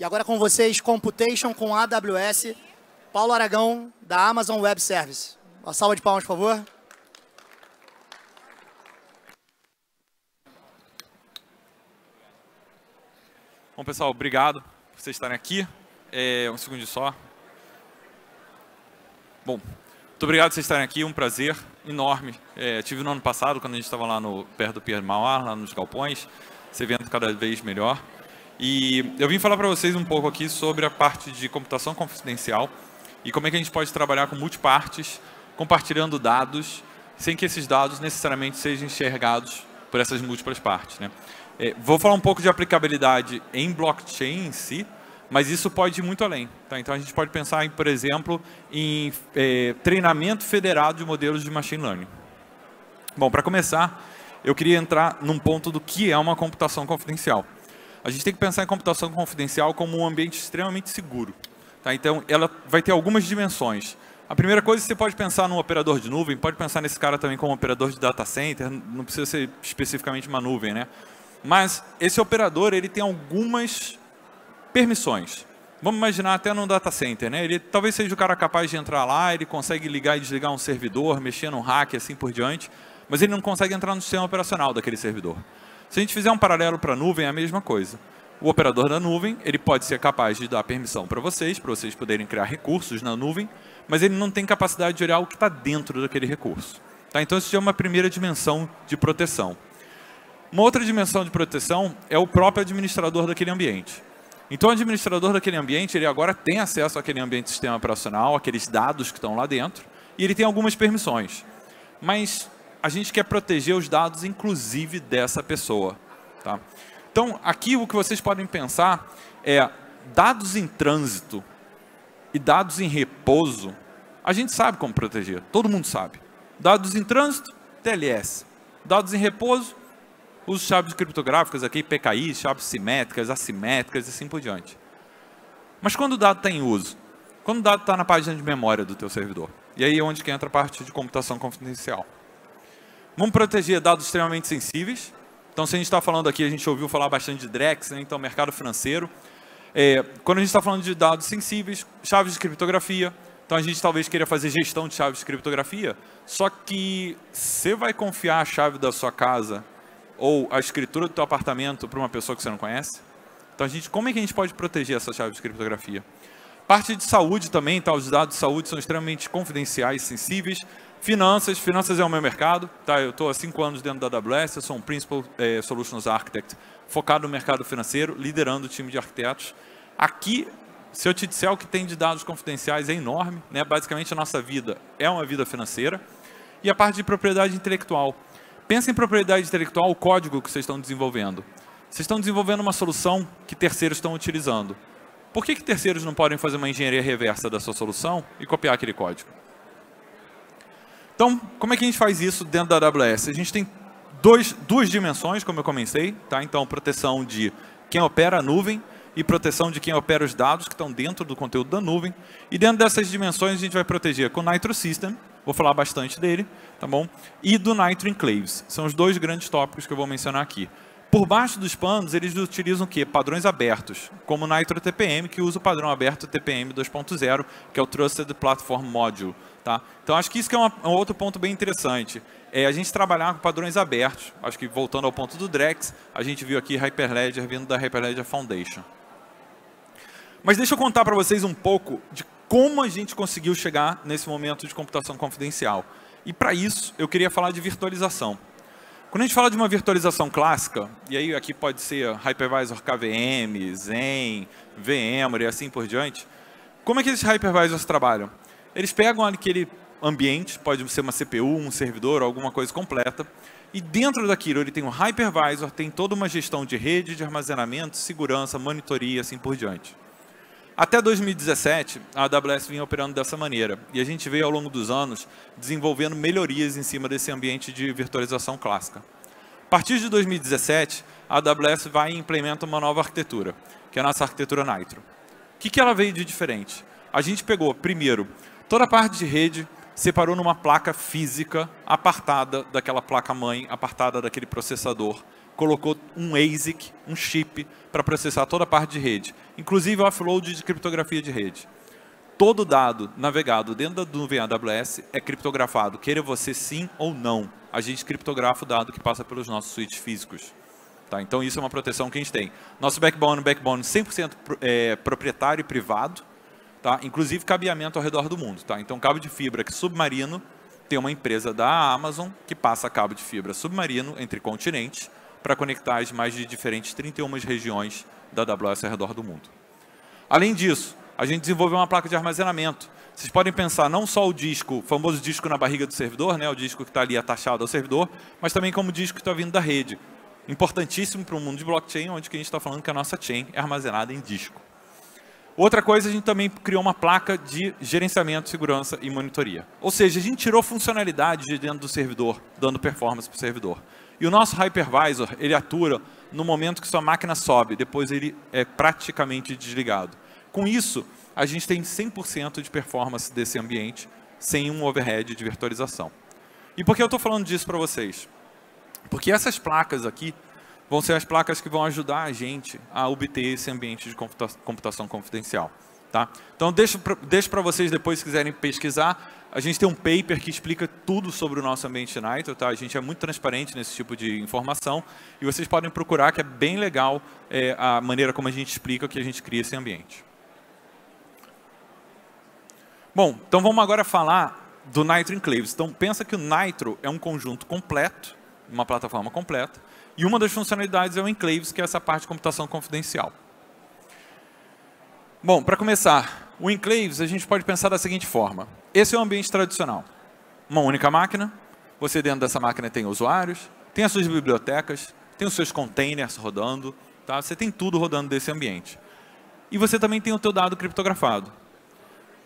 agora com vocês, Computation com AWS, Paulo Aragão, da Amazon Web Service. Uma salva de palmas, por favor. Bom, pessoal, obrigado por vocês estarem aqui. Um segundo só. Bom, muito obrigado por vocês estarem aqui, um prazer enorme. Tive no ano passado, quando a gente estava lá perto do Pier Mauar, lá nos galpões, esse evento cada vez melhor. E eu vim falar para vocês um pouco aqui sobre a parte de computação confidencial e como é que a gente pode trabalhar com multipartes, compartilhando dados, sem que esses dados necessariamente sejam enxergados por essas múltiplas partes, né? Vou falar um pouco de aplicabilidade em blockchain em si, mas isso pode ir muito além, tá? Então a gente pode pensar, por exemplo, em treinamento federado de modelos de machine learning. Bom, para começar, eu queria entrar num ponto do que é uma computação confidencial. A gente tem que pensar em computação confidencial como um ambiente extremamente seguro, tá? Então ela vai ter algumas dimensões. A primeira coisa, você pode pensar num operador de nuvem, pode pensar nesse cara também como operador de data center, não precisa ser especificamente uma nuvem, né? Mas esse operador, ele tem algumas permissões. Vamos imaginar até num data center, né? Ele talvez seja o cara capaz de entrar lá, ele consegue ligar e desligar um servidor, mexer num hack e assim por diante, mas ele não consegue entrar no sistema operacional daquele servidor. Se a gente fizer um paralelo para a nuvem, é a mesma coisa. O operador da nuvem, ele pode ser capaz de dar permissão para vocês poderem criar recursos na nuvem, mas ele não tem capacidade de olhar o que está dentro daquele recurso, tá? Então isso já é uma primeira dimensão de proteção. Uma outra dimensão de proteção é o próprio administrador daquele ambiente. Então o administrador daquele ambiente, ele agora tem acesso àquele ambiente de sistema operacional, aqueles dados que estão lá dentro, e ele tem algumas permissões. Mas a gente quer proteger os dados, inclusive, dessa pessoa, tá? Então, aqui o que vocês podem pensar é dados em trânsito e dados em repouso, a gente sabe como proteger, todo mundo sabe. Dados em trânsito, TLS. Dados em repouso, uso chaves criptográficas aqui, PKI, chaves simétricas, assimétricas e assim por diante. Mas quando o dado está em uso? Quando o dado está na página de memória do teu servidor? E aí é onde que entra a parte de computação confidencial. Vamos proteger dados extremamente sensíveis. Então, se a gente está falando aqui, a gente ouviu falar bastante de Drex, né? Então, mercado financeiro. Quando a gente está falando de dados sensíveis, chaves de criptografia, então a gente talvez queira fazer gestão de chaves de criptografia, só que você vai confiar a chave da sua casa ou a escritura do teu apartamento para uma pessoa que você não conhece? Então, como é que a gente pode proteger essa chave de criptografia? Parte de saúde também, tá? Os dados de saúde são extremamente confidenciais, sensíveis. Finanças é o meu mercado, tá? Eu estou há 5 anos dentro da AWS, eu sou um Principal Solutions Architect, focado no mercado financeiro, liderando o time de arquitetos. Aqui, se eu te disser o que tem de dados confidenciais, é enorme, né? Basicamente, a nossa vida é uma vida financeira. E a parte de propriedade intelectual. Pensa em propriedade intelectual, o código que vocês estão desenvolvendo. Vocês estão desenvolvendo uma solução que terceiros estão utilizando. Por que terceiros não podem fazer uma engenharia reversa da sua solução e copiar aquele código? Então, como é que a gente faz isso dentro da AWS? A gente tem duas dimensões, como eu comecei, tá? Então, proteção de quem opera a nuvem e proteção de quem opera os dados que estão dentro do conteúdo da nuvem. E dentro dessas dimensões, a gente vai proteger com o Nitro System, vou falar bastante dele, tá bom? E do Nitro Enclaves. São os dois grandes tópicos que eu vou mencionar aqui. Por baixo dos panos, eles utilizam o quê? Padrões abertos, como o Nitro TPM, que usa o padrão aberto TPM 2.0, que é o Trusted Platform Module. Tá? Então, acho que isso que é um outro ponto bem interessante. A gente trabalhar com padrões abertos. Acho que, voltando ao ponto do Drex, a gente viu aqui Hyperledger vindo da Hyperledger Foundation. Mas deixa eu contar para vocês um pouco de como a gente conseguiu chegar nesse momento de computação confidencial. E, para isso, eu queria falar de virtualização. Quando a gente fala de uma virtualização clássica, e aí aqui pode ser Hypervisor KVM, Zen, VMware e assim por diante, como é que esses hypervisors trabalham? Eles pegam aquele ambiente, pode ser uma CPU, um servidor, alguma coisa completa, e dentro daquilo ele tem um hypervisor, tem toda uma gestão de rede, de armazenamento, segurança, monitoria, assim por diante. Até 2017, a AWS vinha operando dessa maneira, e a gente veio ao longo dos anos desenvolvendo melhorias em cima desse ambiente de virtualização clássica. A partir de 2017, a AWS vai e implementa uma nova arquitetura, que é a nossa arquitetura Nitro. O que ela veio de diferente? A gente pegou, primeiro, toda a parte de rede, separou numa placa física, apartada daquela placa-mãe, apartada daquele processador, colocou um ASIC, um chip, para processar toda a parte de rede, inclusive o offload de criptografia de rede. Todo dado navegado dentro da nuvem AWS é criptografado, queira você sim ou não. A gente criptografa o dado que passa pelos nossos switches físicos. Tá? Então isso é uma proteção que a gente tem. Nosso backbone 100% proprietário e privado, tá? Inclusive cabeamento ao redor do mundo. Tá? Então cabo de fibra submarino, tem uma empresa da Amazon que passa cabo de fibra submarino entre continentes para conectar as mais de diferentes 31 regiões da AWS ao redor do mundo. Além disso, a gente desenvolveu uma placa de armazenamento. Vocês podem pensar não só o disco, o famoso disco na barriga do servidor, né, o disco que está ali atachado ao servidor, mas também como o disco que está vindo da rede. Importantíssimo para o mundo de blockchain, onde que a gente está falando que a nossa chain é armazenada em disco. Outra coisa, a gente também criou uma placa de gerenciamento, segurança e monitoria. Ou seja, a gente tirou funcionalidades de dentro do servidor, dando performance para o servidor. E o nosso hypervisor, ele atua no momento que sua máquina sobe, depois ele é praticamente desligado. Com isso, a gente tem 100% de performance desse ambiente, sem um overhead de virtualização. E por que eu estou falando disso para vocês? Porque essas placas aqui vão ser as placas que vão ajudar a gente a obter esse ambiente de computação confidencial. Tá? Então, deixo para vocês depois, se quiserem pesquisar. A gente tem um paper que explica tudo sobre o nosso ambiente Nitro. Tá? A gente é muito transparente nesse tipo de informação. E vocês podem procurar, que é bem legal a maneira como a gente explica que a gente cria esse ambiente. Bom, então vamos agora falar do Nitro Enclaves. Então, pensa que o Nitro é um conjunto completo, uma plataforma completa, e uma das funcionalidades é o Enclaves, que é essa parte de computação confidencial. Bom, para começar, o Enclaves a gente pode pensar da seguinte forma. Esse é o ambiente tradicional. Uma única máquina, você dentro dessa máquina tem usuários, tem as suas bibliotecas, tem os seus containers rodando, tá? Você tem tudo rodando desse ambiente. E você também tem o teu dado criptografado.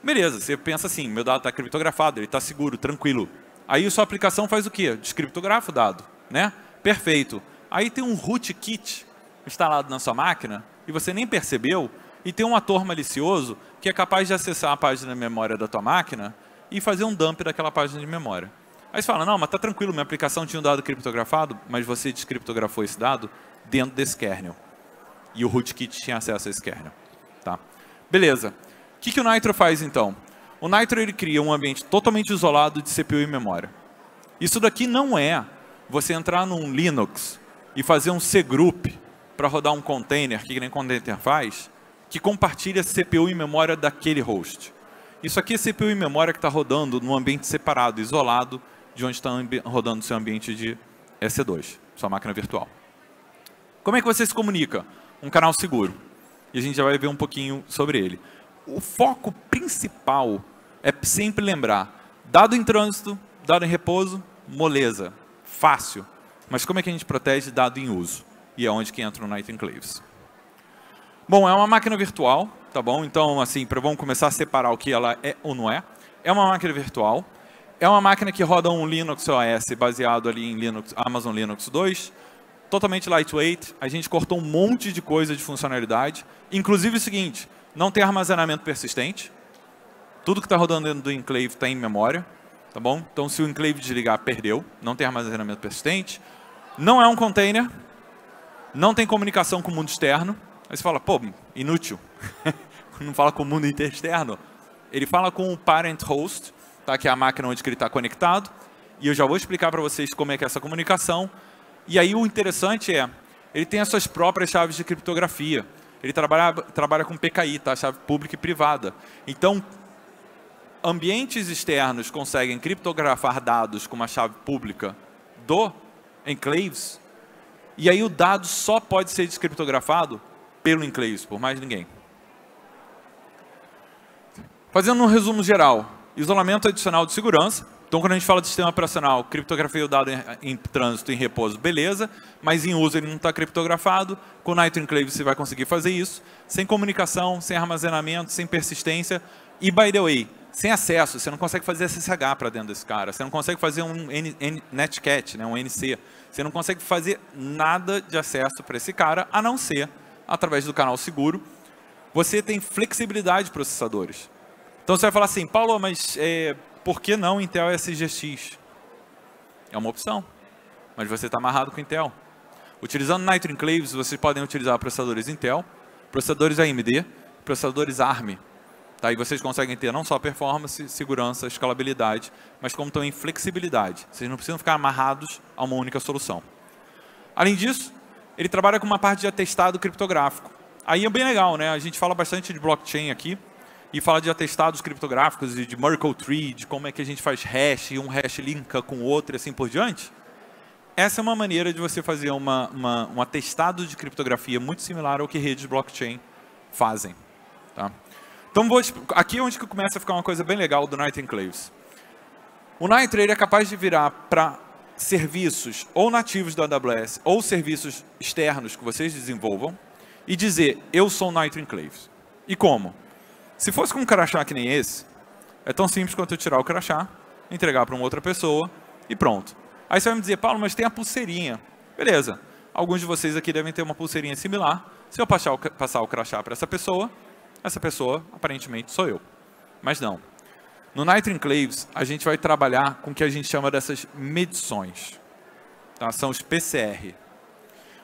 Beleza, você pensa assim, meu dado está criptografado, ele está seguro, tranquilo. Aí a sua aplicação faz o quê? Descriptografa o dado, né? Perfeito. Aí tem um rootkit instalado na sua máquina e você nem percebeu, e tem um ator malicioso que é capaz de acessar a página de memória da tua máquina e fazer um dump daquela página de memória. Aí você fala, não, mas tá tranquilo, minha aplicação tinha um dado criptografado, mas você descriptografou esse dado dentro desse kernel. E o rootkit tinha acesso a esse kernel. Tá? Beleza. O que o Nitro faz, então? O Nitro ele cria um ambiente totalmente isolado de CPU e memória. Isso daqui não é você entrar num Linux e fazer um cgroup para rodar um container, que nem container faz, que compartilha CPU e memória daquele host. Isso aqui é CPU e memória que está rodando num ambiente separado, isolado, de onde está rodando o seu ambiente de EC2, sua máquina virtual. Como é que você se comunica? Um canal seguro. E a gente já vai ver um pouquinho sobre ele. O foco principal é sempre lembrar, dado em trânsito, dado em repouso, moleza, fácil. Mas como é que a gente protege dado em uso? E é onde que entra o Nitro Enclaves. Bom, é uma máquina virtual, tá bom? Então, assim, vamos começar a separar o que ela é ou não é. É uma máquina virtual, é uma máquina que roda um Linux OS baseado ali em Linux, Amazon Linux 2, totalmente lightweight, a gente cortou um monte de coisa de funcionalidade, inclusive o seguinte, não tem armazenamento persistente, tudo que está rodando dentro do enclave está em memória, tá bom? Então, se o enclave desligar, perdeu, não tem armazenamento persistente, não é um container, não tem comunicação com o mundo externo. Aí você fala, pô, inútil, não fala com o mundo externo. Ele fala com o parent host, tá? Que é a máquina onde ele está conectado, e eu já vou explicar para vocês como é que é essa comunicação. E aí o interessante é, ele tem as suas próprias chaves de criptografia. Ele trabalha com PKI, tá? Chave pública e privada. Então, ambientes externos conseguem criptografar dados com uma chave pública do Enclaves, e aí o dado só pode ser descriptografado pelo Enclaves, por mais ninguém. Fazendo um resumo geral, isolamento adicional de segurança. Então, quando a gente fala de sistema operacional, criptografei o dado em trânsito, em repouso, beleza, mas em uso ele não está criptografado. Com o Nitro Enclave você vai conseguir fazer isso, sem comunicação, sem armazenamento, sem persistência. E, by the way, sem acesso, você não consegue fazer SSH para dentro desse cara, você não consegue fazer um netcat, né, um NC, você não consegue fazer nada de acesso para esse cara, a não ser através do canal seguro. Você tem flexibilidade de processadores. Então você vai falar assim, Paulo, mas por que não Intel SGX? É uma opção, mas você está amarrado com Intel. Utilizando Nitro Enclaves, vocês podem utilizar processadores Intel, processadores AMD, processadores ARM. Tá? E vocês conseguem ter não só performance, segurança, escalabilidade, mas como também flexibilidade. Vocês não precisam ficar amarrados a uma única solução. Além disso, ele trabalha com uma parte de atestado criptográfico. Aí é bem legal, né? A gente fala bastante de blockchain aqui, e fala de atestados criptográficos e de Merkle Tree, de como é que a gente faz hash, e um hash linka com o outro e assim por diante. Essa é uma maneira de você fazer um atestado de criptografia muito similar ao que redes blockchain fazem. Tá? Então, aqui é onde que começa a ficar uma coisa bem legal do Nitro Enclaves. O Nitro ele é capaz de virar para serviços ou nativos da AWS ou serviços externos que vocês desenvolvam e dizer, eu sou o Nitro Enclaves. E como? Se fosse com um crachá que nem esse, é tão simples quanto eu tirar o crachá, entregar para uma outra pessoa e pronto. Aí você vai me dizer, Paulo, mas tem a pulseirinha. Beleza. Alguns de vocês aqui devem ter uma pulseirinha similar. Se eu passar o crachá para essa pessoa aparentemente sou eu. Mas não. No Nitro Enclaves, a gente vai trabalhar com o que a gente chama dessas medições. Tá? São os PCR.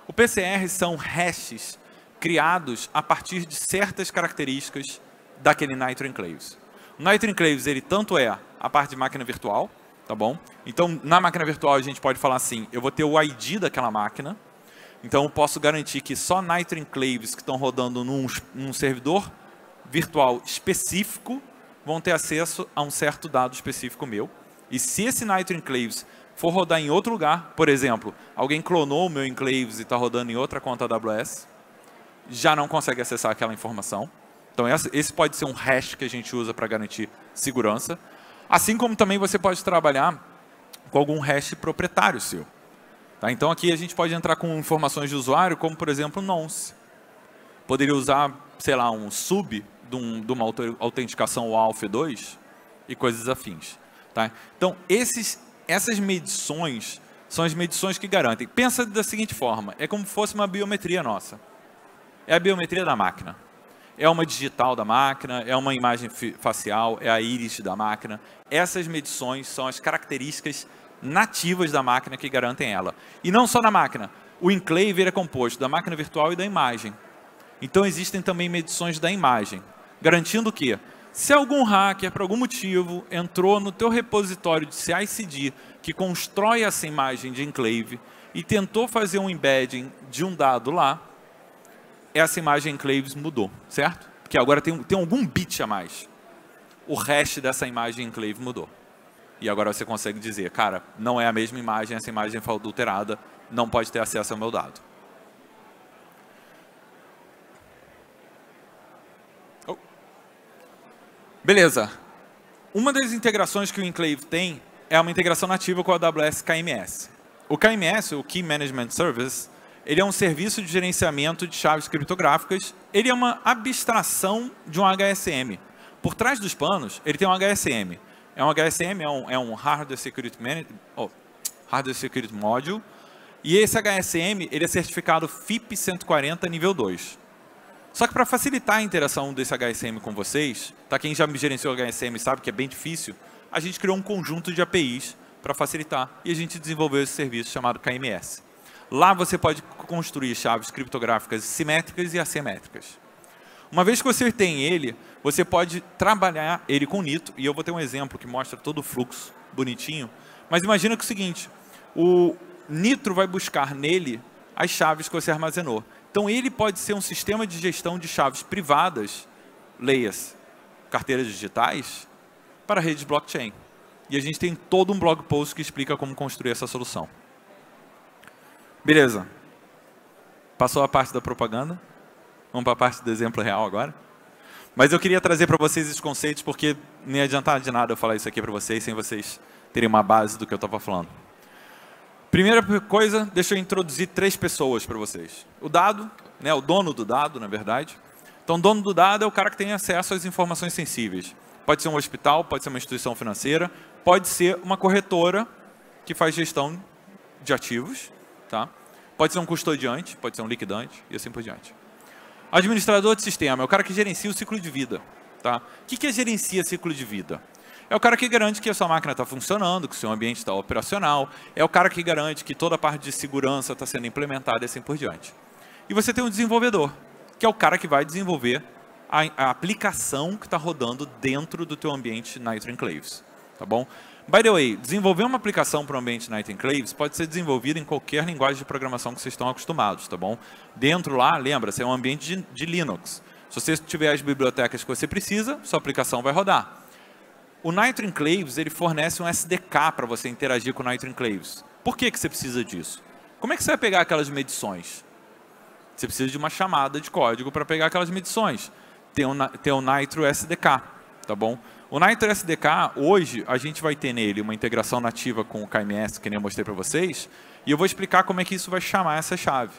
O PCR são hashes criados a partir de certas características daquele Nitro Enclaves. O Nitro Enclaves, ele tanto é a parte de máquina virtual, tá bom? Então, na máquina virtual, a gente pode falar assim, eu vou ter o ID daquela máquina, então eu posso garantir que só Nitro Enclaves que estão rodando num servidor virtual específico vão ter acesso a um certo dado específico meu. E se esse Nitro Enclaves for rodar em outro lugar, por exemplo, alguém clonou o meu Enclaves e está rodando em outra conta AWS, já não consegue acessar aquela informação. Então, esse pode ser um hash que a gente usa para garantir segurança. Assim como também você pode trabalhar com algum hash proprietário seu. Tá? Então, aqui a gente pode entrar com informações de usuário, como, por exemplo, nonce. Poderia usar, sei lá, um sub de uma autenticação WAF2 e coisas afins. Tá? Então, essas medições são as medições que garantem. Pensa da seguinte forma, é como se fosse uma biometria nossa. É a biometria da máquina. É uma digital da máquina, é uma imagem facial, é a íris da máquina. Essas medições são as características nativas da máquina que garantem ela. E não só da máquina. O enclave é composto da máquina virtual e da imagem. Então existem também medições da imagem, garantindo que, se algum hacker, por algum motivo, entrou no teu repositório de CI/CD que constrói essa imagem de enclave e tentou fazer um embedding de um dado lá, essa imagem enclaves mudou, certo? Porque agora tem algum bit a mais. O hash dessa imagem enclave mudou. E agora você consegue dizer, cara, não é a mesma imagem, essa imagem foi adulterada, não pode ter acesso ao meu dado. Oh. Beleza. Uma das integrações que o enclave tem é uma integração nativa com a AWS KMS. O KMS, o Key Management Service, ele é um serviço de gerenciamento de chaves criptográficas. Ele é uma abstração de um HSM. Por trás dos panos, ele tem um HSM. Um HSM é um Hardware Security Module. E esse HSM ele é certificado FIP 140 nível 2. Só que para facilitar a interação desse HSM com vocês, tá? Quem já gerenciou HSM sabe que é bem difícil, a gente criou um conjunto de APIs para facilitar e a gente desenvolveu esse serviço chamado KMS. Lá você pode construir chaves criptográficas simétricas e assimétricas. Uma vez que você tem ele, você pode trabalhar ele com Nitro, e eu vou ter um exemplo que mostra todo o fluxo bonitinho, mas imagina que é o seguinte, o Nitro vai buscar nele as chaves que você armazenou. Então ele pode ser um sistema de gestão de chaves privadas, leia-se, carteiras digitais, para redes blockchain. E a gente tem todo um blog post que explica como construir essa solução. Beleza. Passou a parte da propaganda. Vamos para a parte do exemplo real agora. Mas eu queria trazer para vocês esses conceitos, porque não ia adiantar de nada eu falar isso aqui para vocês, sem vocês terem uma base do que eu estava falando. Primeira coisa, deixa eu introduzir 3 pessoas para vocês. O dado, né, o dono do dado, na verdade. Então, o dono do dado é o cara que tem acesso às informações sensíveis. Pode ser um hospital, pode ser uma instituição financeira, pode ser uma corretora que faz gestão de ativos. Tá? Pode ser um custodiante, pode ser um liquidante e assim por diante. Administrador de sistema é o cara que gerencia o ciclo de vida. Tá? O que é gerencia ciclo de vida? É o cara que garante que a sua máquina está funcionando, que o seu ambiente está operacional. É o cara que garante que toda a parte de segurança está sendo implementada e assim por diante. E você tem um desenvolvedor, que é o cara que vai desenvolver a aplicação que está rodando dentro do teu ambiente Nitro Enclaves. Tá bom? By the way, desenvolver uma aplicação para o ambiente Nitro Enclaves pode ser desenvolvida em qualquer linguagem de programação que vocês estão acostumados, tá bom? Dentro lá, lembra-se, é um ambiente de Linux. Se você tiver as bibliotecas que você precisa, sua aplicação vai rodar. O Nitro Enclaves, ele fornece um SDK para você interagir com o Nitro Enclaves. Por que você precisa disso? Como é que você vai pegar aquelas medições? Você precisa de uma chamada de código para pegar aquelas medições. Tem o Nitro SDK, tá bom? O Nitro SDK, hoje, a gente vai ter nele uma integração nativa com o KMS, que nem eu mostrei para vocês, e eu vou explicar como é que isso vai chamar essa chave.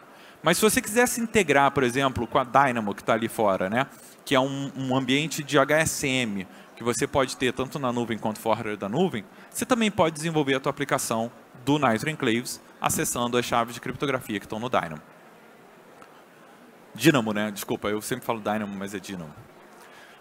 Mas se você quiser se integrar, por exemplo, com a Dynamo, que está ali fora, né? Que é um ambiente de HSM, que você pode ter tanto na nuvem quanto fora da nuvem, você também pode desenvolver a tua aplicação do Nitro Enclaves, acessando as chaves de criptografia que estão no Dynamo. Dynamo, né? Desculpa, eu sempre falo Dynamo, mas é Dynamo.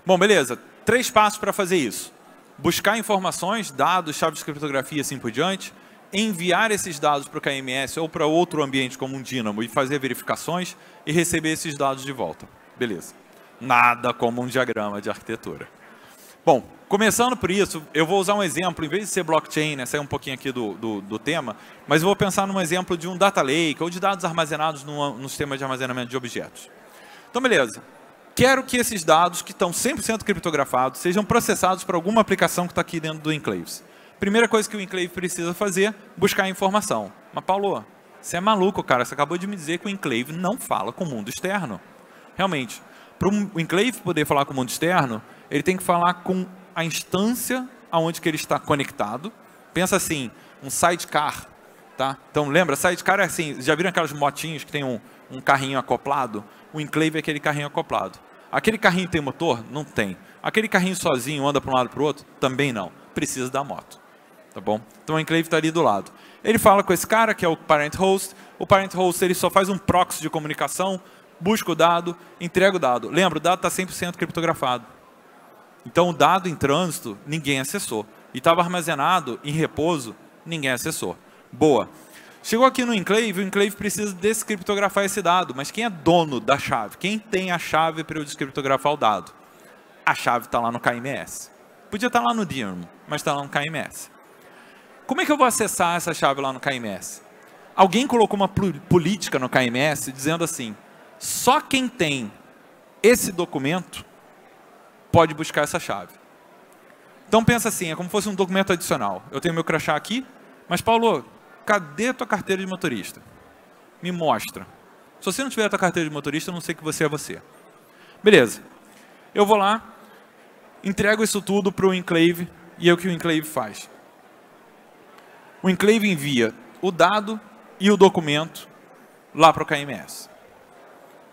Bom, beleza. 3 passos para fazer isso. Buscar informações, dados, chaves de criptografia e assim por diante. Enviar esses dados para o KMS ou para outro ambiente como um Dynamo e fazer verificações e receber esses dados de volta. Beleza. Nada como um diagrama de arquitetura. Bom, começando por isso, eu vou usar um exemplo, em vez de ser blockchain, né, sair um pouquinho aqui do tema, mas eu vou pensar num exemplo de um data lake ou de dados armazenados no sistema de armazenamento de objetos. Então, beleza. Quero que esses dados, que estão 100% criptografados, sejam processados por alguma aplicação que está aqui dentro do Enclaves. Primeira coisa que o Enclave precisa fazer, buscar a informação. Mas, Paulo, você é maluco, cara. Você acabou de me dizer que o Enclave não fala com o mundo externo. Realmente, para o Enclave poder falar com o mundo externo, ele tem que falar com a instância aonde que ele está conectado. Pensa assim, um sidecar. Tá? Então, lembra, sidecar é assim, já viram aquelas motinhas que tem um carrinho acoplado? O Enclave é aquele carrinho acoplado. Aquele carrinho tem motor? Não tem. Aquele carrinho sozinho anda para um lado para o outro? Também não. Precisa da moto. Tá bom? Então o Enclave está ali do lado. Ele fala com esse cara, que é o parent host. O parent host ele só faz um proxy de comunicação, busca o dado, entrega o dado. Lembra, o dado está 100% criptografado. Então o dado em trânsito, ninguém acessou. E estava armazenado em repouso, ninguém acessou. Boa. Chegou aqui no Enclave, o Enclave precisa descriptografar esse dado. Mas quem é dono da chave? Quem tem a chave para eu descriptografar o dado? A chave está lá no KMS. Podia estar lá no Dynamo, mas está lá no KMS. Como é que eu vou acessar essa chave lá no KMS? Alguém colocou uma política no KMS dizendo assim, só quem tem esse documento pode buscar essa chave. Então pensa assim, é como se fosse um documento adicional. Eu tenho meu crachá aqui, mas Paulo, cadê a tua carteira de motorista? Me mostra. Se você não tiver a tua carteira de motorista, eu não sei que você é você. Beleza. Eu vou lá, entrego isso tudo para o Enclave e é o que o Enclave faz. O Enclave envia o dado e o documento lá para o KMS.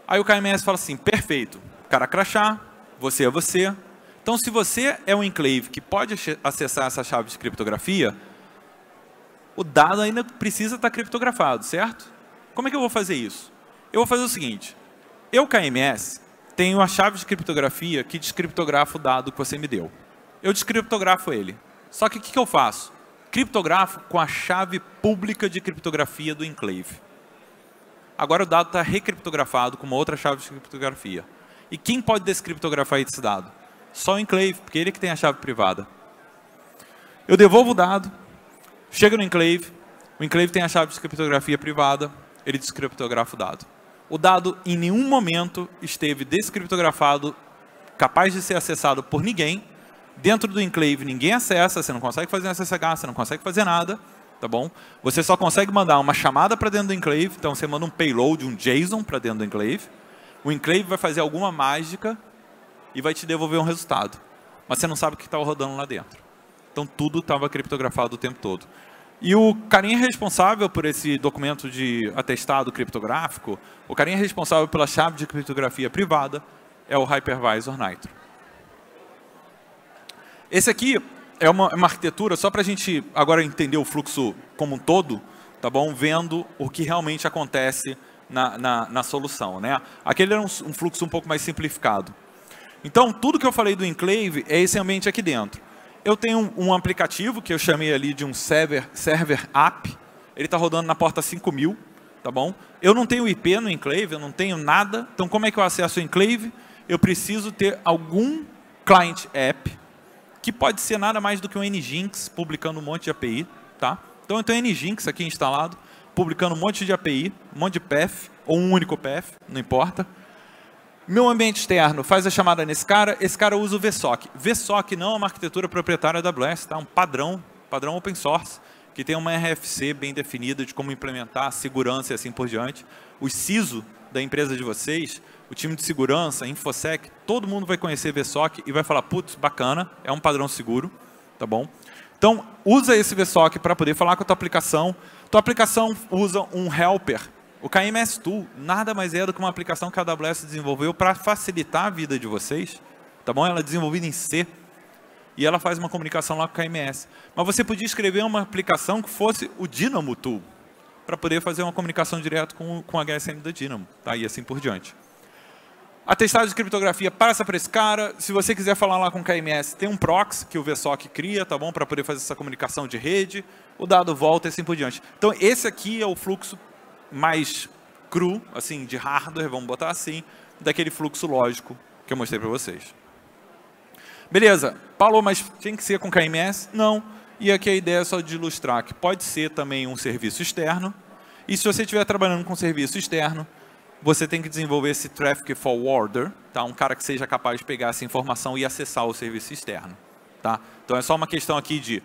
Aí o KMS fala assim, perfeito, cara crachá, você é você. Então se você é um Enclave que pode acessar essa chave de criptografia, o dado ainda precisa estar criptografado, certo? Como é que eu vou fazer isso? Eu vou fazer o seguinte, eu, KMS, tenho a chave de criptografia que descriptografa o dado que você me deu. Eu descriptografo ele. Só que o que eu faço? Criptografo com a chave pública de criptografia do Enclave. Agora o dado está recriptografado com uma outra chave de criptografia. E quem pode descriptografar esse dado? Só o Enclave, porque ele que tem a chave privada. Eu devolvo o dado, chega no Enclave, o Enclave tem a chave de criptografia privada, ele descriptografa o dado. O dado em nenhum momento esteve descriptografado, capaz de ser acessado por ninguém. Dentro do Enclave ninguém acessa, você não consegue fazer um SSH, você não consegue fazer nada, tá bom? Você só consegue mandar uma chamada para dentro do Enclave, então você manda um payload, um JSON para dentro do Enclave. O Enclave vai fazer alguma mágica e vai te devolver um resultado. Mas você não sabe o que estava rodando lá dentro. Então tudo estava criptografado o tempo todo. E o carinha responsável por esse documento de atestado criptográfico, o carinha responsável pela chave de criptografia privada, é o Hypervisor Nitro. Esse aqui é uma arquitetura, só para a gente agora entender o fluxo como um todo, tá bom? Vendo o que realmente acontece na solução, né? Aquele era um fluxo um pouco mais simplificado. Então, tudo que eu falei do Enclave é esse ambiente aqui dentro. Eu tenho um aplicativo que eu chamei ali de um server app. Ele está rodando na porta 5000, tá bom? Eu não tenho IP no enclave, eu não tenho nada. Então, como é que eu acesso o enclave? Eu preciso ter algum client app, que pode ser nada mais do que um Nginx, publicando um monte de API, tá? Então, eu tenho Nginx aqui instalado, publicando um monte de API, um monte de path, ou um único path, não importa. Meu ambiente externo faz a chamada nesse cara, esse cara usa o VSOC. VSOC não é uma arquitetura proprietária da AWS, tá? Um padrão open source, que tem uma RFC bem definida de como implementar segurança e assim por diante. O CISO da empresa de vocês, o time de segurança, InfoSec, todo mundo vai conhecer VSOC e vai falar, putz, bacana, é um padrão seguro, tá bom? Então, usa esse VSOC para poder falar com a tua aplicação. Tua aplicação usa um helper. O KMS Tool nada mais é do que uma aplicação que a AWS desenvolveu para facilitar a vida de vocês, tá bom? Ela é desenvolvida em C e ela faz uma comunicação lá com o KMS. Mas você podia escrever uma aplicação que fosse o Dynamo Tool para poder fazer uma comunicação direto com o HSM da Dynamo, tá? E assim por diante. Atestado de criptografia passa para esse cara. Se você quiser falar lá com o KMS, tem um proxy que o VSOC cria, tá bom? Para poder fazer essa comunicação de rede. O dado volta e assim por diante. Então, esse aqui é o fluxo mais cru, assim, de hardware, vamos botar assim, daquele fluxo lógico que eu mostrei para vocês. Beleza. Paulo, mas tem que ser com KMS? Não. E aqui a ideia é só de ilustrar que pode ser também um serviço externo. E se você estiver trabalhando com serviço externo, você tem que desenvolver esse Traffic Forwarder, tá? Um cara que seja capaz de pegar essa informação e acessar o serviço externo. Tá? Então é só uma questão aqui de,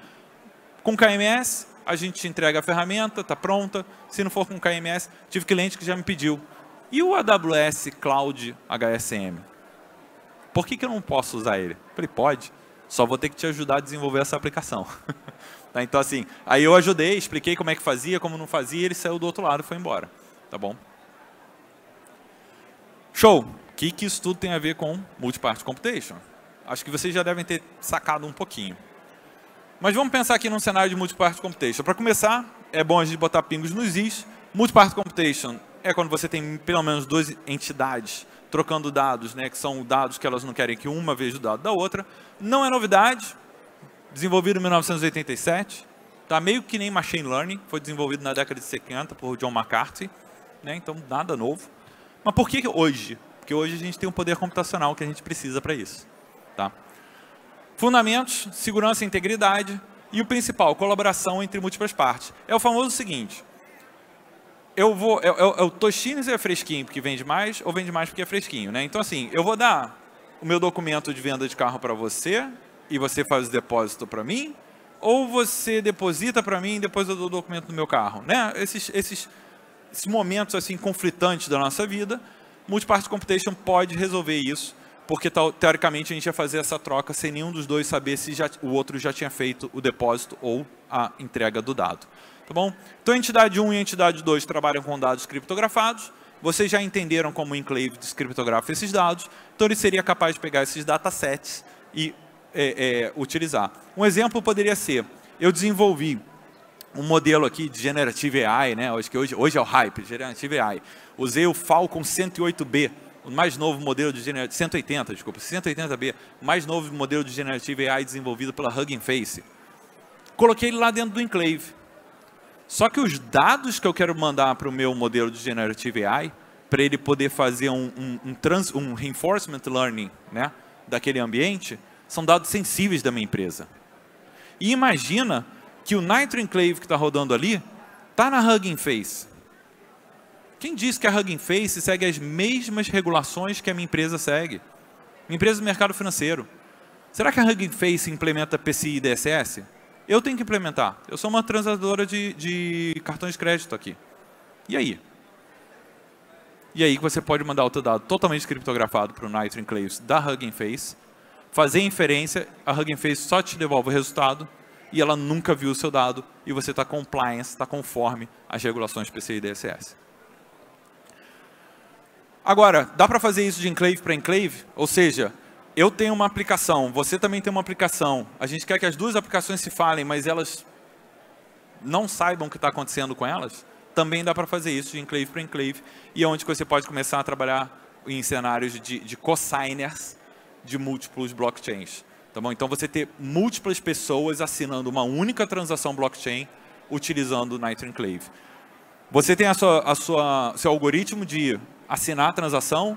com KMS, a gente te entrega a ferramenta, está pronta. Se não for com KMS, tive cliente que já me pediu. E o AWS Cloud HSM? Por que eu não posso usar ele? Falei, pode, só vou ter que te ajudar a desenvolver essa aplicação. Tá? Então assim, aí eu ajudei, expliquei como é que fazia, como não fazia, ele saiu do outro lado e foi embora. Tá bom? Show! O que isso tudo tem a ver com Multi-Party Computation? Acho que vocês já devem ter sacado um pouquinho. Mas vamos pensar aqui num cenário de Multi-Party Computation. Para começar, é bom a gente botar pingos nos is. Multi-Party Computation é quando você tem pelo menos duas entidades trocando dados, né, que são dados que elas não querem que uma veja o dado da outra. Não é novidade, desenvolvido em 1987. Tá meio que nem Machine Learning, foi desenvolvido na década de 70 por John McCarthy. Né, então, nada novo. Mas por que hoje? Porque hoje a gente tem um poder computacional que a gente precisa para isso. Tá? Fundamentos, segurança e integridade. E o principal, colaboração entre múltiplas partes. É o famoso seguinte. É o Toshines é fresquinho porque vende mais, ou vende mais porque é fresquinho. Né? Então, assim, eu vou dar o meu documento de venda de carro para você, e você faz o depósito para mim, ou você deposita para mim e depois eu dou o documento no meu carro. Né? Esses momentos assim conflitantes da nossa vida, Multi-Party Computation pode resolver isso, porque teoricamente a gente ia fazer essa troca sem nenhum dos dois saber se o outro já tinha feito o depósito ou a entrega do dado. Tá bom? Então a entidade 1 e a entidade 2 trabalham com dados criptografados. Vocês já entenderam como o enclave descriptografa esses dados, então ele seria capaz de pegar esses datasets e utilizar. Um exemplo poderia ser, eu desenvolvi um modelo aqui de Generative AI, né? Acho que hoje é o hype, Generative AI. Usei o Falcon 108B, o mais novo modelo de 180B, o mais novo modelo de Generative AI desenvolvido pela Hugging Face. Coloquei ele lá dentro do enclave. Só que os dados que eu quero mandar para o meu modelo de Generative AI, para ele poder fazer um reinforcement learning, né, daquele ambiente, são dados sensíveis da minha empresa. E imagina que o Nitro Enclave que está rodando ali, está na Hugging Face. Quem disse que a Hugging Face segue as mesmas regulações que a minha empresa segue? Minha empresa do mercado financeiro. Será que a Hugging Face implementa PCI DSS? Eu tenho que implementar. Eu sou uma transadora de cartões de crédito aqui. E aí? E aí que você pode mandar o teu dado totalmente criptografado para o Nitro Enclave da Hugging Face, fazer inferência, a Hugging Face só te devolve o resultado, e ela nunca viu o seu dado, e você está compliance, está conforme às regulações PCI DSS. Agora, dá para fazer isso de enclave para enclave? Ou seja, eu tenho uma aplicação, você também tem uma aplicação, a gente quer que as duas aplicações se falem, mas elas não saibam o que está acontecendo com elas? Também dá para fazer isso de enclave para enclave, e é onde você pode começar a trabalhar em cenários de cosigners de múltiplos blockchains. Tá bom? Então, você ter múltiplas pessoas assinando uma única transação blockchain utilizando o Nitro Enclave. Você tem seu algoritmo de assinar a transação,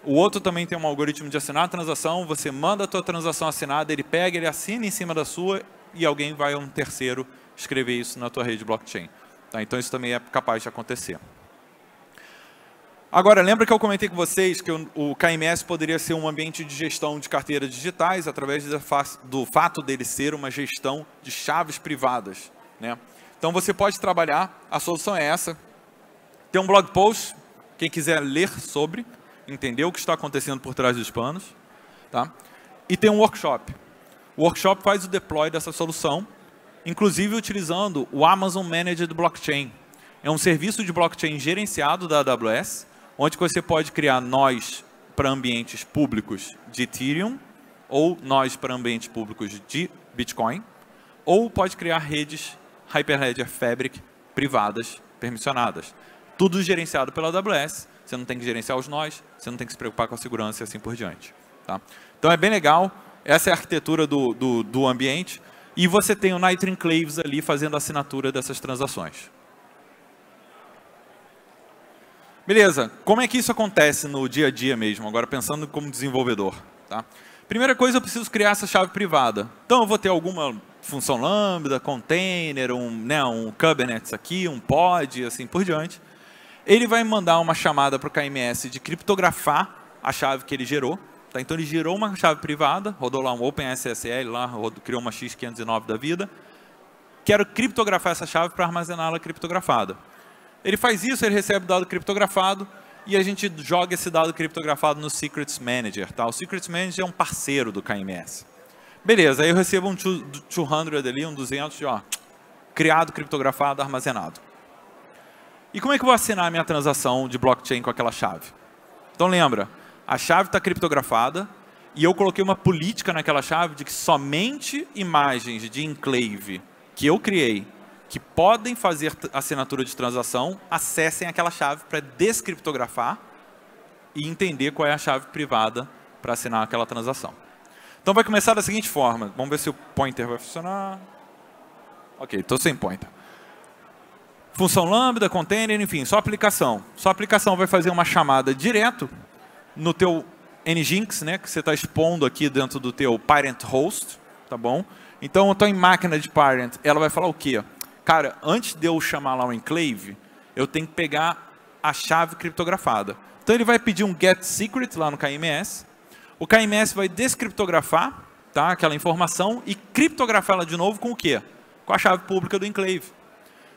o outro também tem um algoritmo de assinar a transação, você manda a tua transação assinada, ele pega, ele assina em cima da sua e alguém vai, um terceiro, escrever isso na tua rede blockchain. Tá? Então, isso também é capaz de acontecer. Agora, lembra que eu comentei com vocês que o KMS poderia ser um ambiente de gestão de carteiras digitais através do fato dele ser uma gestão de chaves privadas, né? Então, você pode trabalhar, a solução é essa. Tem um blog post, quem quiser ler sobre, entender o que está acontecendo por trás dos panos. Tá? E tem um workshop. O workshop faz o deploy dessa solução, inclusive utilizando o Amazon Managed Blockchain. É um serviço de blockchain gerenciado da AWS, onde você pode criar nós para ambientes públicos de Ethereum, ou nós para ambientes públicos de Bitcoin, ou pode criar redes Hyperledger Fabric privadas, permissionadas. Tudo gerenciado pela AWS, você não tem que gerenciar os nós, você não tem que se preocupar com a segurança e assim por diante. Tá? Então é bem legal, essa é a arquitetura do ambiente, e você tem o Nitro Enclaves ali fazendo a assinatura dessas transações. Beleza, como é que isso acontece no dia a dia mesmo, agora pensando como desenvolvedor? Tá? Primeira coisa, eu preciso criar essa chave privada. Então eu vou ter alguma função lambda, container, um Kubernetes aqui, um pod, assim por diante. Ele vai mandar uma chamada para o KMS de criptografar a chave que ele gerou. Tá? Então ele gerou uma chave privada, rodou lá um OpenSSL, criou uma X509 da vida. Quero criptografar essa chave para armazená-la criptografada. Ele faz isso, ele recebe o dado criptografado e a gente joga esse dado criptografado no Secrets Manager. Tá? O Secrets Manager é um parceiro do KMS. Beleza, aí eu recebo um 200 ali, um 200, ó, criado, criptografado, armazenado. E como é que eu vou assinar a minha transação de blockchain com aquela chave? Então lembra, a chave está criptografada e eu coloquei uma política naquela chave de que somente imagens de enclave que eu criei, que podem fazer assinatura de transação, acessem aquela chave para descriptografar e entender qual é a chave privada para assinar aquela transação. Então vai começar da seguinte forma. Vamos ver se o pointer vai funcionar. Ok, estou sem pointer. Função lambda, container, enfim, só aplicação. Só aplicação vai fazer uma chamada direto no teu Nginx, né, que você está expondo aqui dentro do teu parent host, tá bom? Então, eu estou em máquina de parent, ela vai falar o quê? Cara, antes de eu chamar lá o enclave, eu tenho que pegar a chave criptografada. Então, ele vai pedir um get secret lá no KMS. O KMS vai descriptografar, tá, aquela informação e criptografá-la de novo com o quê? Com a chave pública do enclave.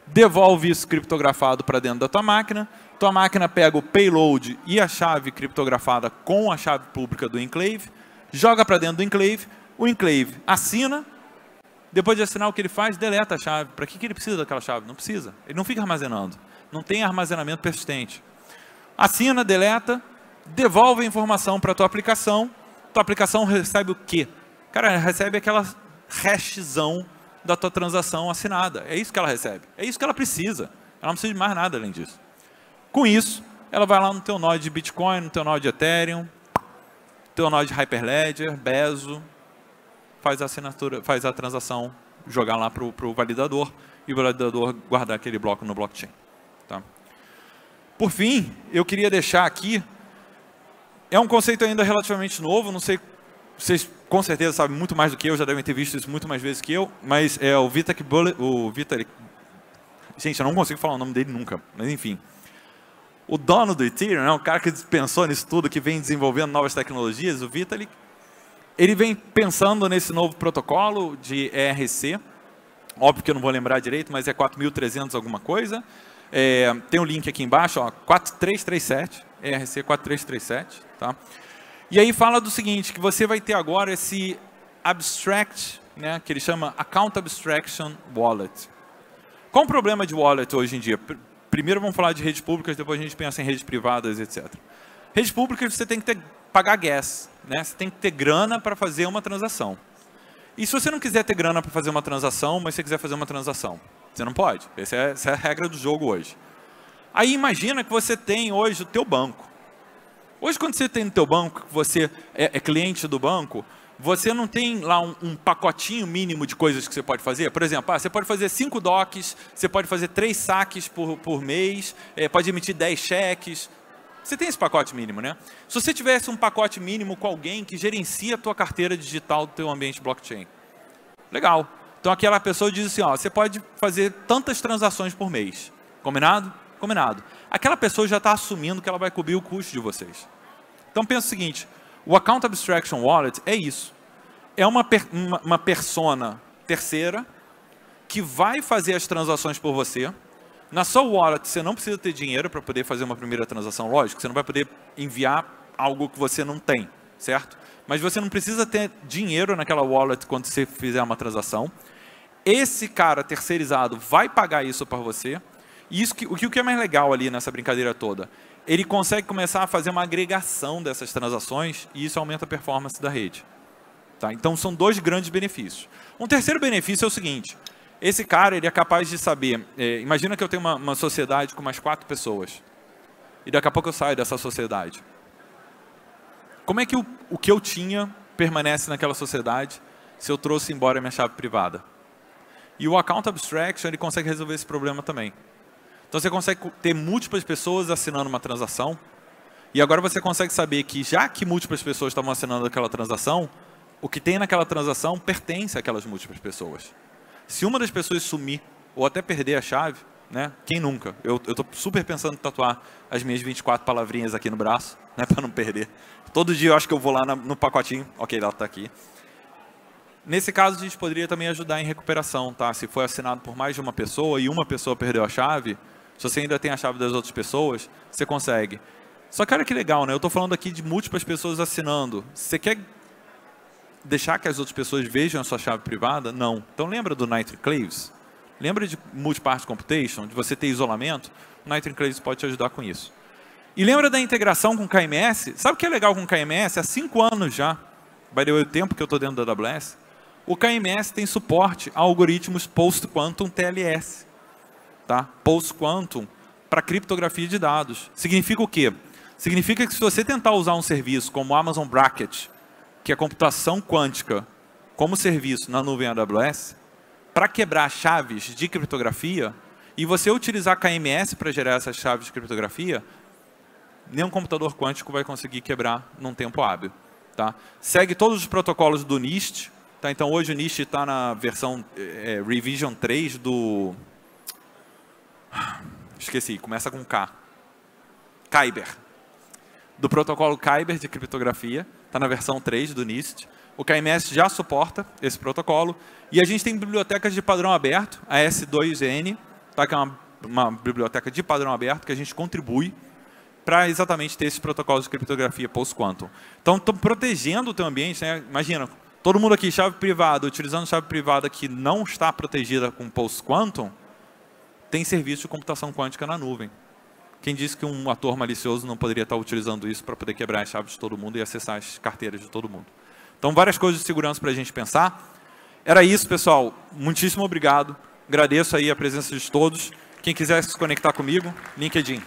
Devolve isso criptografado para dentro da tua máquina pega o payload e a chave criptografada com a chave pública do enclave, joga para dentro do enclave, o enclave assina, depois de assinar o que ele faz, deleta a chave. Para que ele precisa daquela chave? Não precisa, ele não fica armazenando, não tem armazenamento persistente. Assina, deleta, devolve a informação para a tua aplicação recebe o quê? Cara, ela recebe aquela hashzão da tua transação assinada. É isso que ela recebe. É isso que ela precisa. Ela não precisa de mais nada além disso. Com isso, ela vai lá no teu nó de Bitcoin, no teu nó de Ethereum, teu nó de Hyperledger, Bezo, faz a assinatura, faz a transação, jogar lá para o validador e o validador guardar aquele bloco no blockchain. Tá? Por fim, eu queria deixar aqui, é um conceito ainda relativamente novo, não sei, vocês com certeza sabem muito mais do que eu, já devem ter visto isso muito mais vezes que eu, mas é o Vitalik, gente, eu não consigo falar o nome dele nunca, mas enfim. O dono do Ethereum, né, o cara que pensou nisso tudo, que vem desenvolvendo novas tecnologias, o Vitalik, ele vem pensando nesse novo protocolo de ERC, óbvio que eu não vou lembrar direito, mas é 4.300 alguma coisa, tem um link aqui embaixo, ó, 4337, ERC 4337, tá? E aí fala do seguinte, que você vai ter agora esse abstract, né, que ele chama Account Abstraction Wallet. Qual o problema de wallet hoje em dia? Primeiro vamos falar de redes públicas, depois a gente pensa em redes privadas, etc. Redes públicas você tem que pagar gas, né? Você tem que ter grana para fazer uma transação. E se você não quiser ter grana para fazer uma transação, mas você quiser fazer uma transação, você não pode. Essa é a regra do jogo hoje. Aí imagina que você tem hoje o teu banco. Hoje quando você tem no teu banco, você é cliente do banco, você não tem lá um pacotinho mínimo de coisas que você pode fazer? Por exemplo, você pode fazer 5 docs, você pode fazer 3 saques por mês, pode emitir 10 cheques. Você tem esse pacote mínimo, né? Se você tivesse um pacote mínimo com alguém que gerencia a tua carteira digital do teu ambiente blockchain. Legal. Então aquela pessoa diz assim, ó, você pode fazer tantas transações por mês. Combinado? Combinado. Aquela pessoa já está assumindo que ela vai cobrir o custo de vocês. Então pensa o seguinte, o Account Abstraction Wallet é isso. É uma persona terceira que vai fazer as transações por você. Na sua wallet você não precisa ter dinheiro para poder fazer uma primeira transação. Lógico, você não vai poder enviar algo que você não tem, certo? Mas você não precisa ter dinheiro naquela wallet quando você fizer uma transação. Esse cara terceirizado vai pagar isso para você. E o que é mais legal ali nessa brincadeira toda? Ele consegue começar a fazer uma agregação dessas transações e isso aumenta a performance da rede. Tá? Então, são 2 grandes benefícios. Um terceiro benefício é o seguinte. Esse cara ele é capaz de saber... imagina que eu tenho uma sociedade com mais 4 pessoas. E daqui a pouco eu saio dessa sociedade. Como é que o que eu tinha permanece naquela sociedade se eu trouxe embora a minha chave privada? E o Account Abstraction ele consegue resolver esse problema também. Então você consegue ter múltiplas pessoas assinando uma transação e agora você consegue saber que já que múltiplas pessoas estavam assinando aquela transação, o que tem naquela transação pertence àquelas múltiplas pessoas. Se uma das pessoas sumir ou até perder a chave, né? Quem nunca? Eu estou super pensando em tatuar as minhas 24 palavrinhas aqui no braço, né? Para não perder. Todo dia eu acho que eu vou lá no pacotinho, ok, ela está aqui. Nesse caso a gente poderia também ajudar em recuperação, tá? Se foi assinado por mais de uma pessoa e uma pessoa perdeu a chave, se você ainda tem a chave das outras pessoas, você consegue. Só que olha que legal, né? Eu estou falando aqui de múltiplas pessoas assinando. Você quer deixar que as outras pessoas vejam a sua chave privada? Não. Então lembra do Night Enclaves? Lembra de Multi-Party Computation? De você ter isolamento? O Night Enclaves pode te ajudar com isso. E lembra da integração com o KMS? Sabe o que é legal com o KMS? Há 5 anos já, vai dar o tempo que eu estou dentro da AWS, o KMS tem suporte a algoritmos Post-Quantum TLS. Tá? Post-Quantum para criptografia de dados. Significa o quê? Significa que se você tentar usar um serviço como o Amazon Braket, que é computação quântica, como serviço na nuvem AWS, para quebrar chaves de criptografia, e você utilizar KMS para gerar essas chaves de criptografia, nenhum computador quântico vai conseguir quebrar num tempo hábil. Tá? Segue todos os protocolos do NIST. Tá? Então hoje o NIST está na versão Revision 3 do... Esqueci, começa com K. Kyber. Do protocolo Kyber de criptografia, está na versão 3 do NIST. O KMS já suporta esse protocolo. E a gente tem bibliotecas de padrão aberto, a S2N, tá? Que é uma biblioteca de padrão aberto que a gente contribui para exatamente ter esses protocolos de criptografia post-quantum. Então, estão protegendo o teu ambiente, né? Imagina, todo mundo aqui, chave privada, utilizando chave privada que não está protegida com post-quantum, tem serviço de computação quântica na nuvem. Quem disse que um ator malicioso não poderia estar utilizando isso para poder quebrar as chaves de todo mundo e acessar as carteiras de todo mundo? Então, várias coisas de segurança para a gente pensar. Era isso, pessoal. Muitíssimo obrigado. Agradeço aí a presença de todos. Quem quiser se conectar comigo, LinkedIn.